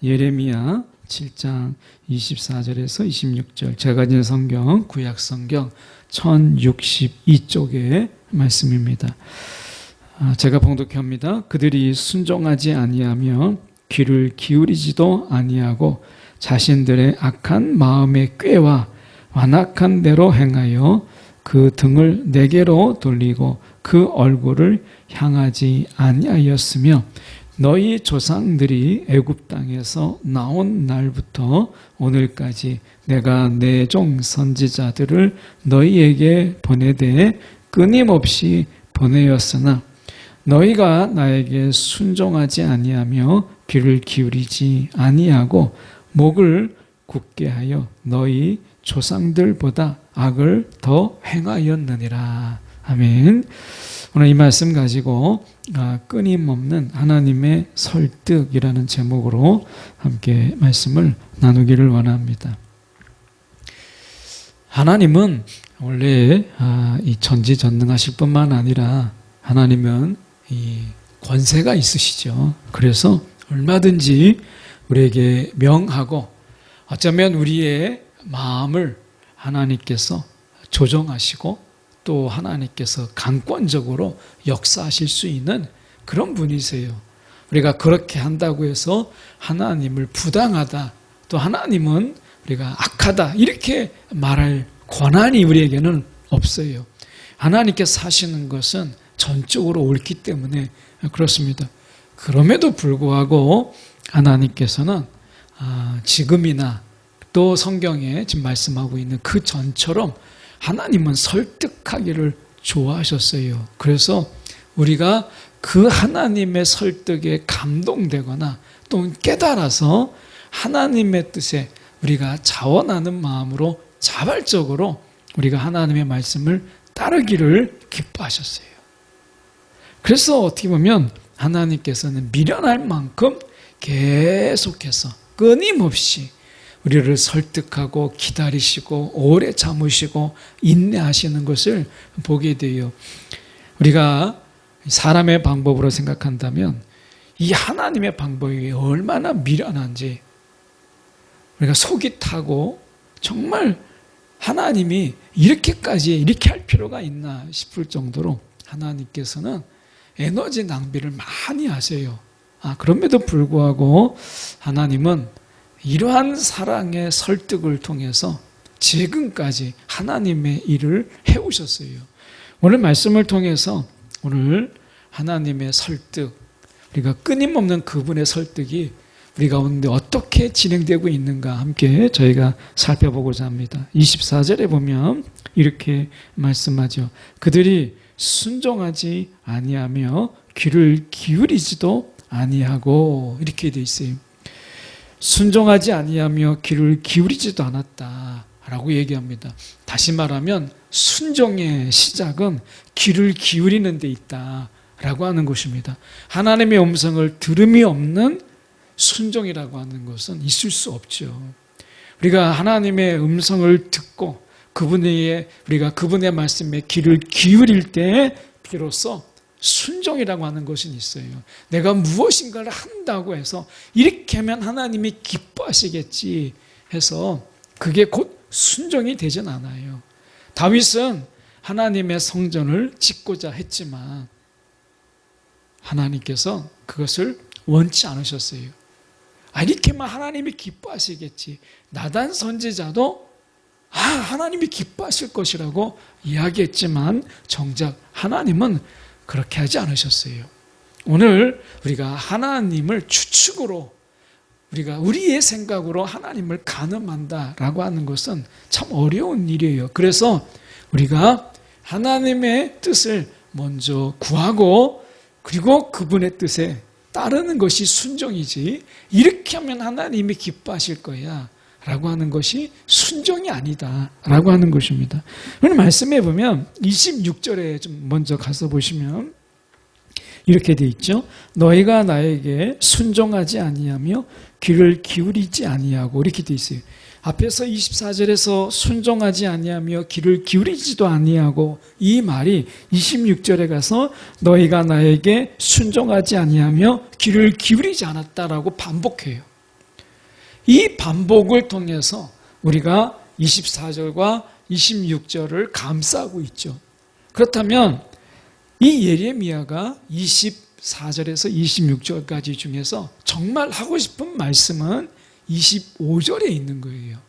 예레미야 7장 24절에서 26절, 제가 가진 성경 구약 성경 1062쪽의 말씀입니다. 제가 봉독합니다. 그들이 순종하지 아니하며 귀를 기울이지도 아니하고 자신들의 악한 마음의 꾀와 완악한 대로 행하여 그 등을 내게로 돌리고 그 얼굴을 향하지 아니하였으며 너희 조상들이 애굽 땅에서 나온 날부터 오늘까지 내가 내 종 선지자들을 너희에게 보내되 끊임없이 보내었으나 너희가 나에게 순종하지 아니하며 귀를 기울이지 아니하고 목을 굳게 하여 너희 조상들보다 악을 더 행하였느니라. 아멘. 오늘 이 말씀 가지고 끊임없는 하나님의 설득이라는 제목으로 함께 말씀을 나누기를 원합니다. 하나님은 원래 이 전지전능하실 뿐만 아니라 하나님은 이 권세가 있으시죠. 그래서 얼마든지 우리에게 명하고 어쩌면 우리의 마음을 하나님께서 조정하시고 또 하나님께서 강권적으로 역사하실 수 있는 그런 분이세요. 우리가 그렇게 한다고 해서 하나님을 부당하다, 또 하나님은 우리가 악하다 이렇게 말할 권한이 우리에게는 없어요. 하나님께서 하시는 것은 전적으로 옳기 때문에 그렇습니다. 그럼에도 불구하고 하나님께서는 지금이나 또 성경에 지금 말씀하고 있는 그 전처럼 하나님은 설득하기를 좋아하셨어요. 그래서 우리가 그 하나님의 설득에 감동되거나 또 깨달아서 하나님의 뜻에 우리가 자원하는 마음으로 자발적으로 우리가 하나님의 말씀을 따르기를 기뻐하셨어요. 그래서 어떻게 보면 하나님께서는 미련할 만큼 계속해서 끊임없이 우리를 설득하고 기다리시고 오래 참으시고 인내하시는 것을 보게 돼요. 우리가 사람의 방법으로 생각한다면 이 하나님의 방법이 얼마나 미련한지 우리가 속이 타고 정말 하나님이 이렇게까지 이렇게 할 필요가 있나 싶을 정도로 하나님께서는 에너지 낭비를 많이 하세요. 그럼에도 불구하고 하나님은 이러한 사랑의 설득을 통해서 지금까지 하나님의 일을 해오셨어요. 오늘 말씀을 통해서 오늘 하나님의 설득, 우리가 끊임없는 그분의 설득이 우리 가운데 어떻게 진행되고 있는가 함께 저희가 살펴보고자 합니다. 24절에 보면 이렇게 말씀하죠. 그들이 순종하지 아니하며 귀를 기울이지도 아니하고 이렇게 돼 있어요. 순종하지 아니하며 귀를 기울이지도 않았다라고 얘기합니다. 다시 말하면 순종의 시작은 귀를 기울이는 데 있다라고 하는 것입니다. 하나님의 음성을 들음이 없는 순종이라고 하는 것은 있을 수 없죠. 우리가 하나님의 음성을 듣고 우리가 그분의 말씀에 귀를 기울일 때 비로소 순종이라고 하는 것이 있어요. 내가 무엇인가를 한다고 해서 이렇게 하면 하나님이 기뻐하시겠지 해서 그게 곧 순종이 되진 않아요. 다윗은 하나님의 성전을 짓고자 했지만 하나님께서 그것을 원치 않으셨어요. 이렇게만 하나님이 기뻐하시겠지. 나단 선지자도 하나님이 기뻐하실 것이라고 이야기했지만 정작 하나님은 그렇게 하지 않으셨어요. 오늘 우리가 하나님을 추측으로 우리가 우리의 생각으로 하나님을 가늠한다라고 하는 것은 참 어려운 일이에요. 그래서 우리가 하나님의 뜻을 먼저 구하고 그리고 그분의 뜻에 따르는 것이 순종이지 이렇게 하면 하나님이 기뻐하실 거야 라고 하는 것이 순종이 아니다 라고 하는 것입니다. 오늘 말씀해 보면 26절에 좀 먼저 가서 보시면 이렇게 돼 있죠. 너희가 나에게 순종하지 아니하며 귀를 기울이지 아니하고 이렇게 돼 있어요. 앞에서 24절에서 순종하지 아니하며 귀를 기울이지도 아니하고 이 말이 26절에 가서 너희가 나에게 순종하지 아니하며 귀를 기울이지 않았다라고 반복해요. 이 반복을 통해서 우리가 24절과 26절을 감싸고 있죠. 그렇다면 이 예레미야가 24절에서 26절까지 중에서 정말 하고 싶은 말씀은 25절에 있는 거예요.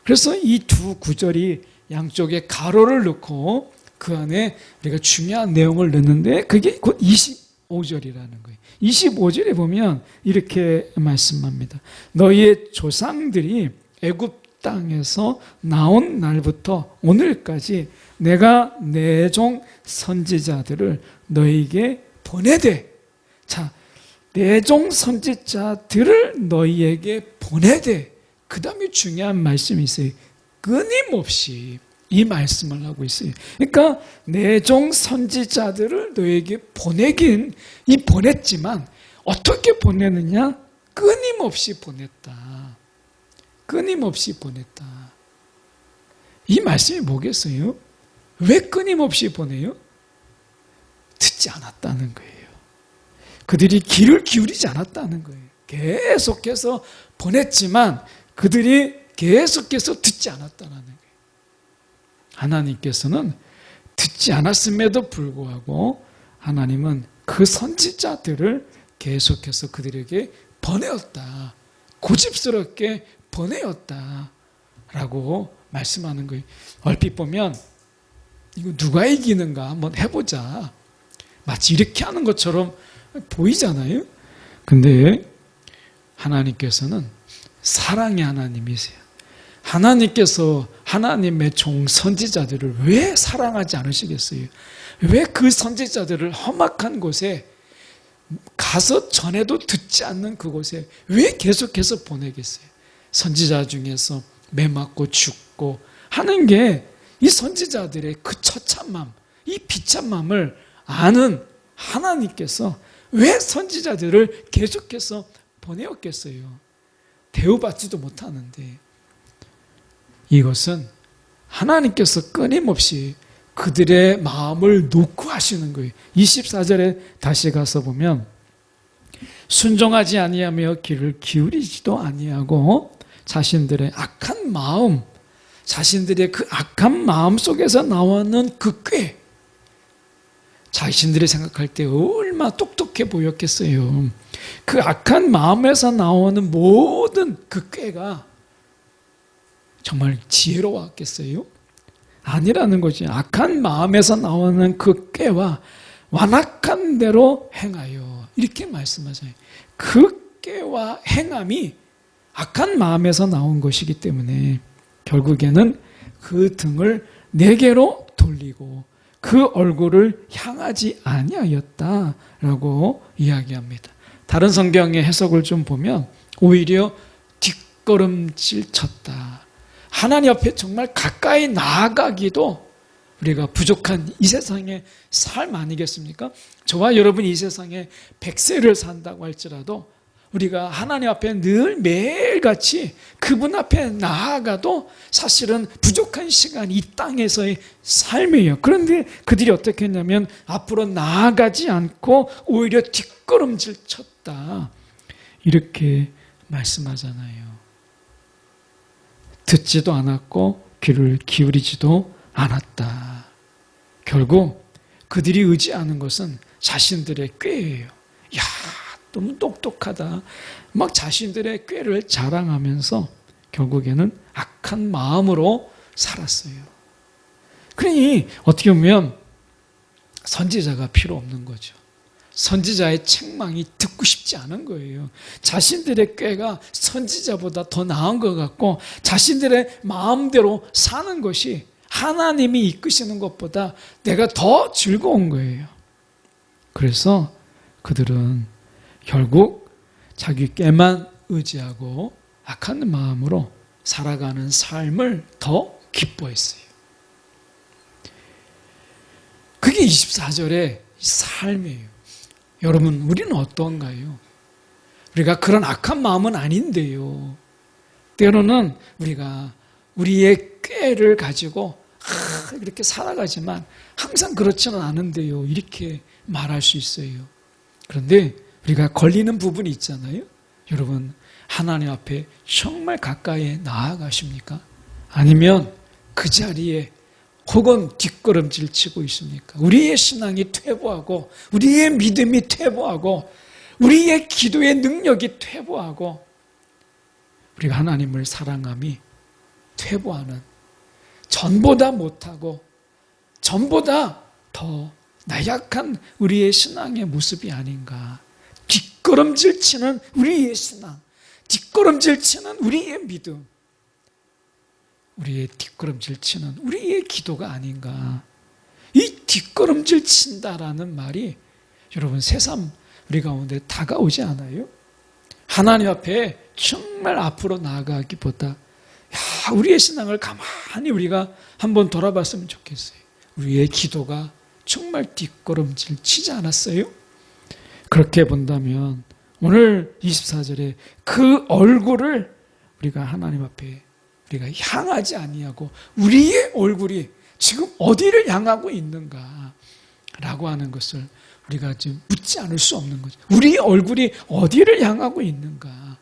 그래서 이 두 구절이 양쪽에 가로를 넣고 그 안에 우리가 중요한 내용을 넣는데 그게 곧 25절이라는 거예요. 25절에 보면 이렇게 말씀합니다. 너희의 조상들이 애굽 땅에서 나온 날부터 오늘까지 내가 내 종 선지자들을 너희에게 보내되, 자, 내 종 선지자들을 너희에게 보내되, 그 다음에 중요한 말씀이 있어요. 끊임없이 이 말씀을 하고 있어요. 그러니까 내 종 선지자들을 너에게 보냈지만 어떻게 보내느냐? 끊임없이 보냈다. 끊임없이 보냈다. 이 말씀이 뭐겠어요? 왜 끊임없이 보내요? 듣지 않았다는 거예요. 그들이 귀를 기울이지 않았다는 거예요. 계속해서 보냈지만 그들이 계속해서 듣지 않았다는 거예요. 하나님께서는 듣지 않았음에도 불구하고 하나님은 그 선지자들을 계속해서 그들에게 보내었다. 고집스럽게 보내었다. 라고 말씀하는 거예요. 얼핏 보면 이거 누가 이기는가 한번 해보자. 마치 이렇게 하는 것처럼 보이잖아요. 근데 하나님께서는 사랑의 하나님이세요. 하나님께서 하나님의 종 선지자들을 왜 사랑하지 않으시겠어요? 왜 그 선지자들을 험악한 곳에 가서 전에도 듣지 않는 그곳에 왜 계속해서 보내겠어요? 선지자 중에서 매 맞고 죽고 하는 게 이 선지자들의 그 처참함, 이 비참함을 아는 하나님께서 왜 선지자들을 계속해서 보내었겠어요? 대우받지도 못하는데. 이것은 하나님께서 끊임없이 그들의 마음을 놓고 하시는 거예요. 24절에 다시 가서 보면 순종하지 아니하며 귀를 기울이지도 아니하고 자신들의 악한 마음, 자신들의 그 악한 마음 속에서 나오는 그 꾀, 자신들이 생각할 때 얼마나 똑똑해 보였겠어요. 그 악한 마음에서 나오는 모든 그 꾀가 정말 지혜로웠겠어요? 아니라는 거지. 악한 마음에서 나오는 그 꾀와 완악한 대로 행하여, 이렇게 말씀하세요. 그 꾀와 행함이 악한 마음에서 나온 것이기 때문에 결국에는 그 등을 내게로 돌리고 그 얼굴을 향하지 아니하였다라고 이야기합니다. 다른 성경의 해석을 좀 보면 오히려 뒷걸음질 쳤다. 하나님 앞에 정말 가까이 나아가기도 우리가 부족한 이 세상의 삶 아니겠습니까? 저와 여러분이 이 세상에 100세를 산다고 할지라도 우리가 하나님 앞에 늘 매일같이 그분 앞에 나아가도 사실은 부족한 시간이 이 땅에서의 삶이에요. 그런데 그들이 어떻게 했냐면 앞으로 나아가지 않고 오히려 뒷걸음질 쳤다. 이렇게 말씀하잖아요. 듣지도 않았고 귀를 기울이지도 않았다. 결국 그들이 의지하는 것은 자신들의 꾀예요. 야, 너무 똑똑하다. 막 자신들의 꾀를 자랑하면서 결국에는 악한 마음으로 살았어요. 그러니 어떻게 보면 선지자가 필요 없는 거죠. 선지자의 책망이 듣고 싶지 않은 거예요. 자신들의 꾀가 선지자보다 더 나은 것 같고 자신들의 마음대로 사는 것이 하나님이 이끄시는 것보다 내가 더 즐거운 거예요. 그래서 그들은 결국 자기 꾀만 의지하고 악한 마음으로 살아가는 삶을 더 기뻐했어요. 그게 24절의 삶이에요. 여러분, 우리는 어떤가요? 우리가 그런 악한 마음은 아닌데요. 때로는 우리가 우리의 꾀를 가지고 이렇게 살아가지만 항상 그렇지는 않은데요. 이렇게 말할 수 있어요. 그런데 우리가 걸리는 부분이 있잖아요. 여러분, 하나님 앞에 정말 가까이 나아가십니까? 아니면 그 자리에 혹은 뒷걸음질 치고 있습니까? 우리의 신앙이 퇴보하고, 우리의 믿음이 퇴보하고, 우리의 기도의 능력이 퇴보하고, 우리가 하나님을 사랑함이 퇴보하는, 전보다 못하고 전보다 더 나약한 우리의 신앙의 모습이 아닌가. 뒷걸음질 치는 우리의 신앙, 뒷걸음질 치는 우리의 믿음, 우리의 뒷걸음질 치는 우리의 기도가 아닌가. 이 뒷걸음질 친다라는 말이 여러분 새삼 우리 가운데 다가오지 않아요? 하나님 앞에 정말 앞으로 나아가기보다 우리의 신앙을 가만히 우리가 한번 돌아봤으면 좋겠어요. 우리의 기도가 정말 뒷걸음질 치지 않았어요? 그렇게 본다면 오늘 24절에 그 얼굴을 우리가 하나님 앞에 우리가 향하지 아니하고 우리의 얼굴이 지금 어디를 향하고 있는가 라고 하는 것을 우리가 지금 묻지 않을 수 없는 거죠. 우리의 얼굴이 어디를 향하고 있는가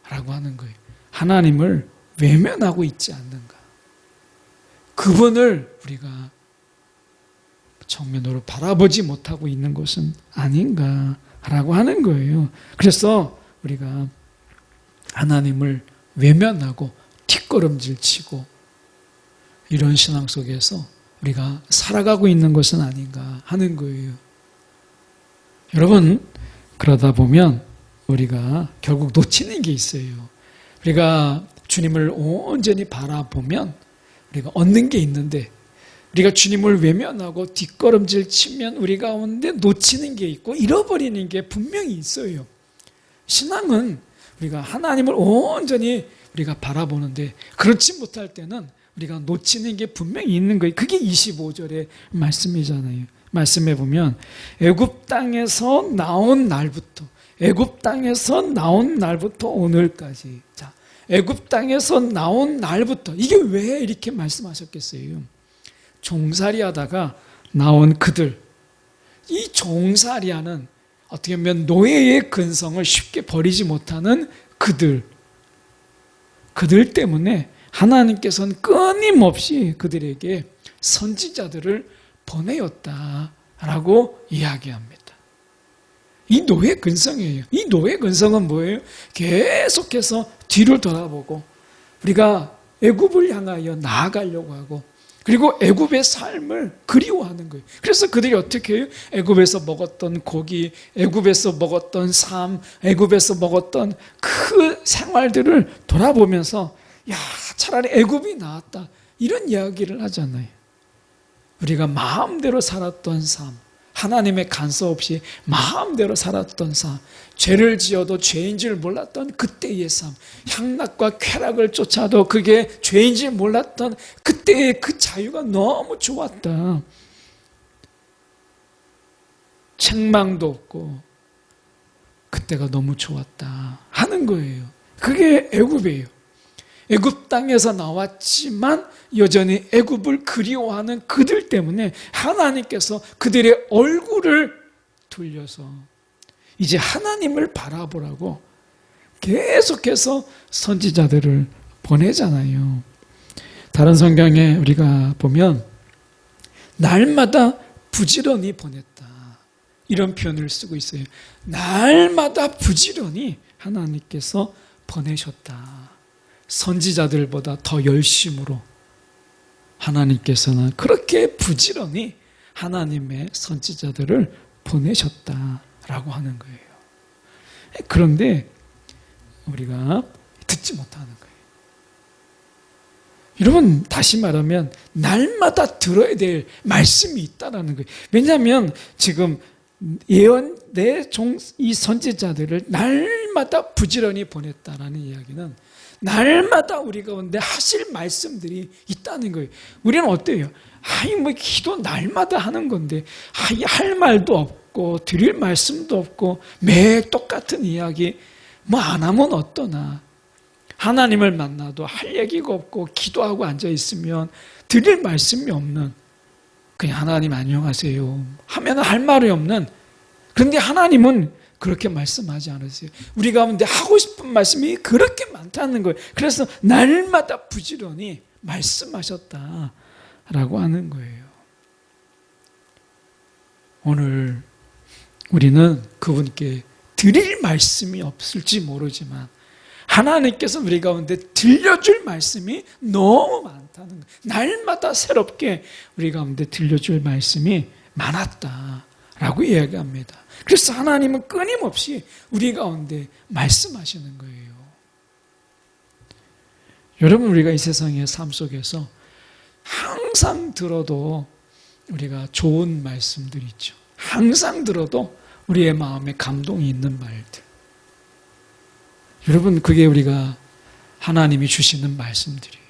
라고 하는 거예요. 하나님을 외면하고 있지 않는가. 그분을 우리가 정면으로 바라보지 못하고 있는 것은 아닌가라고 하는 거예요. 그래서 우리가 하나님을 외면하고 뒷걸음질 치고 이런 신앙 속에서 우리가 살아가고 있는 것은 아닌가 하는 거예요. 여러분, 그러다 보면 우리가 결국 놓치는 게 있어요. 우리가 주님을 온전히 바라보면 우리가 얻는 게 있는데, 우리가 주님을 외면하고 뒷걸음질 치면 우리 가운데 놓치는 게 있고 잃어버리는 게 분명히 있어요. 신앙은 우리가 하나님을 온전히 우리가 바라보는데 그렇지 못할 때는 우리가 놓치는 게 분명히 있는 거예요. 그게 25절의 말씀이잖아요. 말씀해 보면 애굽 땅에서 나온 날부터, 애굽 땅에서 나온 날부터 오늘까지. 자, 애굽 땅에서 나온 날부터, 이게 왜 이렇게 말씀하셨겠어요? 종살이 하다가 나온 그들, 이 종살이하는 어떻게 보면 노예의 근성을 쉽게 버리지 못하는 그들 때문에 하나님께서는 끊임없이 그들에게 선지자들을 보내었다라고 이야기합니다. 이 노예 근성이에요. 이 노예 근성은 뭐예요? 계속해서 뒤를 돌아보고 우리가 애굽을 향하여 나아가려고 하고, 그리고 애굽의 삶을 그리워하는 거예요. 그래서 그들이 어떻게 해요? 애굽에서 먹었던 고기, 애굽에서 먹었던 삶, 애굽에서 먹었던 그 생활들을 돌아보면서 야, 차라리 애굽이 나았다, 이런 이야기를 하잖아요. 우리가 마음대로 살았던 삶, 하나님의 간섭 없이 마음대로 살았던 삶, 죄를 지어도 죄인 줄 몰랐던 그때의 삶, 향락과 쾌락을 쫓아도 그게 죄인 줄 몰랐던 그때의 그 자유가 너무 좋았다. 책망도 없고 그때가 너무 좋았다 하는 거예요. 그게 애굽이에요. 애굽 땅에서 나왔지만 여전히 애굽을 그리워하는 그들 때문에 하나님께서 그들의 얼굴을 돌려서 이제 하나님을 바라보라고 계속해서 선지자들을 보내잖아요. 다른 성경에 우리가 보면 날마다 부지런히 보냈다, 이런 표현을 쓰고 있어요. 날마다 부지런히 하나님께서 보내셨다. 선지자들보다 더 열심으로 하나님께서는 그렇게 부지런히 하나님의 선지자들을 보내셨다라고 하는 거예요. 그런데 우리가 듣지 못하는 거예요. 여러분, 다시 말하면 날마다 들어야 될 말씀이 있다라는 거예요. 왜냐하면 지금 예언 내 종 이 선지자들을 날마다 부지런히 보냈다라는 이야기는 날마다 우리 가운데 하실 말씀들이 있다는 거예요. 우리는 어때요? 뭐 기도 날마다 하는 건데 할 말도 없고 드릴 말씀도 없고 매일 똑같은 이야기 뭐 안 하면 어떠나. 하나님을 만나도 할 얘기가 없고 기도하고 앉아 있으면 드릴 말씀이 없는, 그냥 하나님 안녕하세요 하면 할 말이 없는. 그런데 하나님은 그렇게 말씀하지 않으세요. 우리 가운데 하고 싶은 말씀이 그렇게 많다는 거예요. 그래서 날마다 부지런히 말씀하셨다라고 하는 거예요. 오늘 우리는 그분께 드릴 말씀이 없을지 모르지만 하나님께서 우리 가운데 들려줄 말씀이 너무 많다는 거예요. 날마다 새롭게 우리 가운데 들려줄 말씀이 많았다라고 이야기합니다. 그래서 하나님은 끊임없이 우리 가운데 말씀하시는 거예요. 여러분, 우리가 이 세상의 삶 속에서 항상 들어도 우리가 좋은 말씀들이 있죠. 항상 들어도 우리의 마음에 감동이 있는 말들. 여러분, 그게 우리가 하나님이 주시는 말씀들이에요.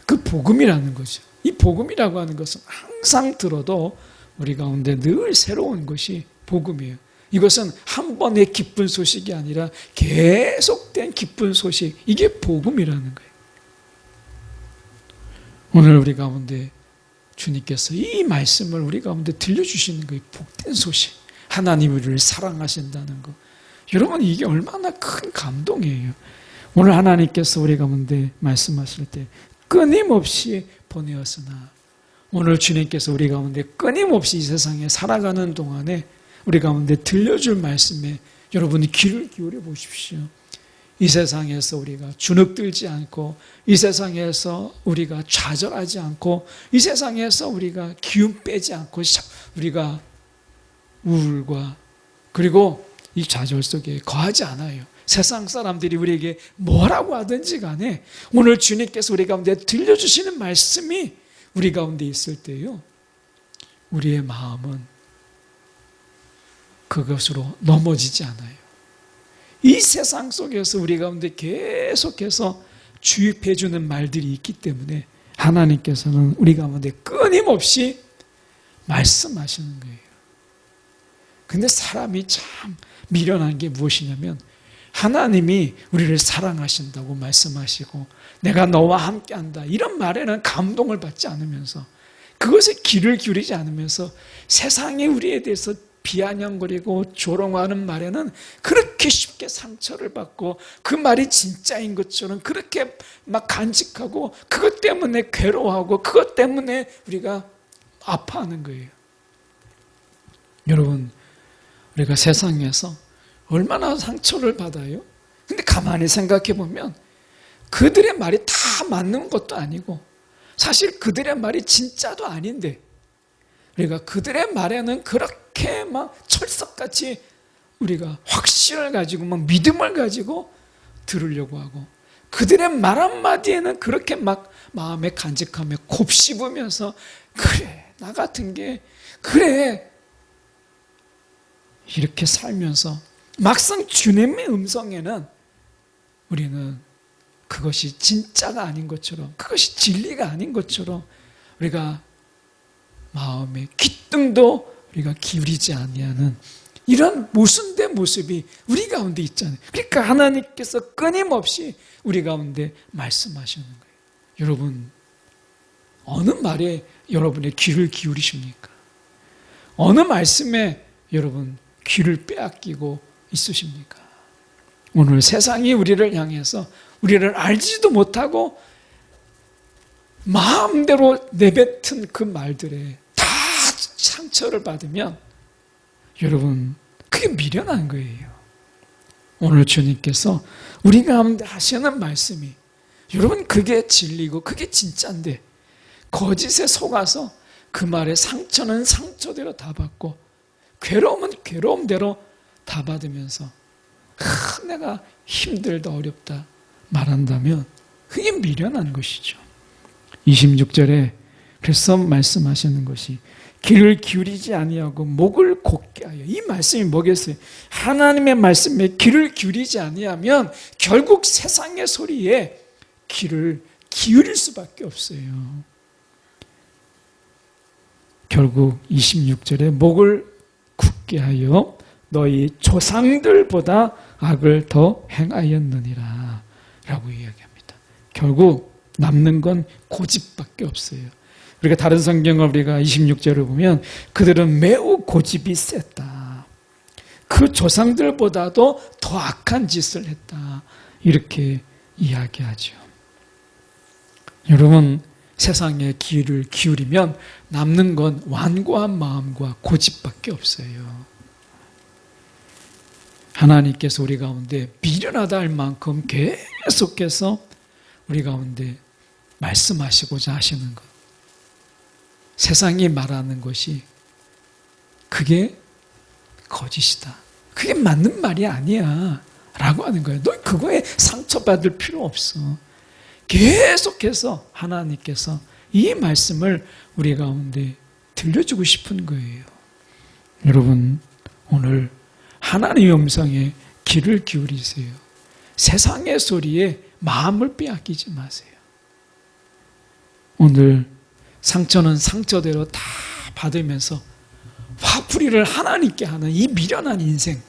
그 복음이라는 거죠. 이 복음이라고 하는 것은 항상 들어도 우리 가운데 늘 새로운 것이 복음이에요. 이것은 한 번의 기쁜 소식이 아니라 계속된 기쁜 소식, 이게 복음이라는 거예요. 오늘 우리 가운데 주님께서 이 말씀을 우리 가운데 들려주시는 거예요. 복된 소식, 하나님이 우리를 사랑하신다는 것. 여러분, 이게 얼마나 큰 감동이에요. 오늘 하나님께서 우리 가운데 말씀하실 때 끊임없이 보내었으나, 오늘 주님께서 우리 가운데 끊임없이 이 세상에 살아가는 동안에 우리 가운데 들려줄 말씀에 여러분이 귀를 기울여 보십시오. 이 세상에서 우리가 주눅들지 않고, 이 세상에서 우리가 좌절하지 않고, 이 세상에서 우리가 기운 빼지 않고, 우리가 우울과 그리고 이 좌절 속에 거하지 않아요. 세상 사람들이 우리에게 뭐라고 하든지 간에 오늘 주님께서 우리 가운데 들려주시는 말씀이 우리 가운데 있을 때요, 우리의 마음은 그것으로 넘어지지 않아요. 이 세상 속에서 우리 가운데 계속해서 주입해 주는 말들이 있기 때문에 하나님께서는 우리 가운데 끊임없이 말씀하시는 거예요. 근데 사람이 참 미련한 게 무엇이냐면, 하나님이 우리를 사랑하신다고 말씀하시고 내가 너와 함께한다, 이런 말에는 감동을 받지 않으면서, 그것에 귀를 기울이지 않으면서 세상이 우리에 대해서 비아냥거리고 조롱하는 말에는 그렇게 쉽게 상처를 받고, 그 말이 진짜인 것처럼 그렇게 막 간직하고, 그것 때문에 괴로워하고, 그것 때문에 우리가 아파하는 거예요. 여러분, 우리가 세상에서 얼마나 상처를 받아요? 근데 가만히 생각해 보면 그들의 말이 다 맞는 것도 아니고, 사실 그들의 말이 진짜도 아닌데 우리가 그들의 말에는 그렇게 막 철석같이 우리가 확신을 가지고 막 믿음을 가지고 들으려고 하고, 그들의 말 한마디에는 그렇게 막 마음에 간직하며 곱씹으면서, 그래, 나 같은 게 그래, 이렇게 살면서 막상 주님의 음성에는 우리는 그것이 진짜가 아닌 것처럼, 그것이 진리가 아닌 것처럼 우리가 마음의 귓등도 우리가 기울이지 아니하는 이런 모순된 모습이 우리 가운데 있잖아요. 그러니까 하나님께서 끊임없이 우리 가운데 말씀하시는 거예요. 여러분, 어느 말에 여러분의 귀를 기울이십니까? 어느 말씀에 여러분 귀를 빼앗기고 있으십니까? 오늘 세상이 우리를 향해서 우리를 알지도 못하고 마음대로 내뱉은 그 말들에 다 상처를 받으면 여러분, 그게 미련한 거예요. 오늘 주님께서 우리 가운데 하시는 말씀이, 여러분, 그게 진리고 그게 진짜인데 거짓에 속아서 그 말에 상처는 상처대로 다 받고 괴로움은 괴로움대로 다 받으면서 내가 힘들다 어렵다 말한다면 그게 미련한 것이죠. 26절에 그래서 말씀하시는 것이 귀를 기울이지 아니하고 목을 곧게 하여, 이 말씀이 뭐겠어요? 하나님의 말씀에 귀를 기울이지 아니하면 결국 세상의 소리에 귀를 기울일 수밖에 없어요. 결국 26절에 목을 굳게 하여 너희 조상들보다 악을 더 행하였느니라 라고 이야기합니다. 결국 남는 건 고집밖에 없어요. 우리가 다른 성경을 우리가 26절을 보면 그들은 매우 고집이 셌다. 그 조상들보다도 더 악한 짓을 했다. 이렇게 이야기하죠. 여러분, 세상에 귀를 기울이면 남는 건 완고한 마음과 고집밖에 없어요. 하나님께서 우리 가운데 미련하다 할 만큼 계속해서 우리 가운데 말씀하시고자 하시는 것. 세상이 말하는 것이 그게 거짓이다. 그게 맞는 말이 아니야. 라고 하는 거예요. 너 그거에 상처받을 필요 없어. 계속해서 하나님께서 이 말씀을 우리 가운데 들려주고 싶은 거예요. 여러분, 오늘 하나님의 음성에 귀를 기울이세요. 세상의 소리에 마음을 빼앗기지 마세요. 오늘 상처는 상처대로 다 받으면서 화풀이를 하나님께 하는 이 미련한 인생.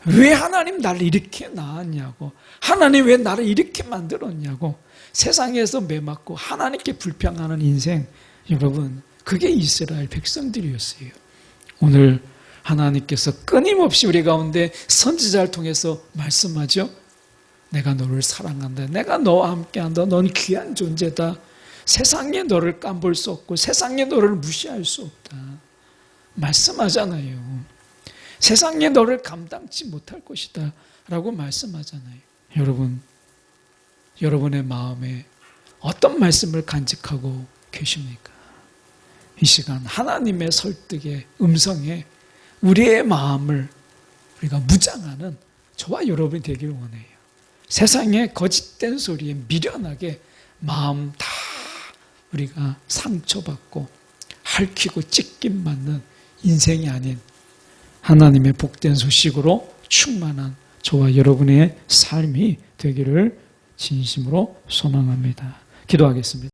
왜 하나님 나를 이렇게 낳았냐고, 하나님 왜 나를 이렇게 만들었냐고 세상에서 매맞고 하나님께 불평하는 인생. 여러분, 그게 이스라엘 백성들이었어요. 오늘 하나님께서 끊임없이 우리 가운데 선지자를 통해서 말씀하죠. 내가 너를 사랑한다. 내가 너와 함께한다. 넌 귀한 존재다. 세상에 너를 깜볼 수 없고 세상에 너를 무시할 수 없다. 말씀하잖아요. 세상에 너를 감당치 못할 것이다 라고 말씀하잖아요. 여러분, 여러분의 마음에 어떤 말씀을 간직하고 계십니까? 이 시간 하나님의 설득의 음성에 우리의 마음을 우리가 무장하는 저와 여러분이 되길 원해요. 세상의 거짓된 소리에 미련하게 마음 다 우리가 상처받고 핥히고 찢김 맞는 인생이 아닌 하나님의 복된 소식으로 충만한 저와 여러분의 삶이 되기를 진심으로 소망합니다. 기도하겠습니다.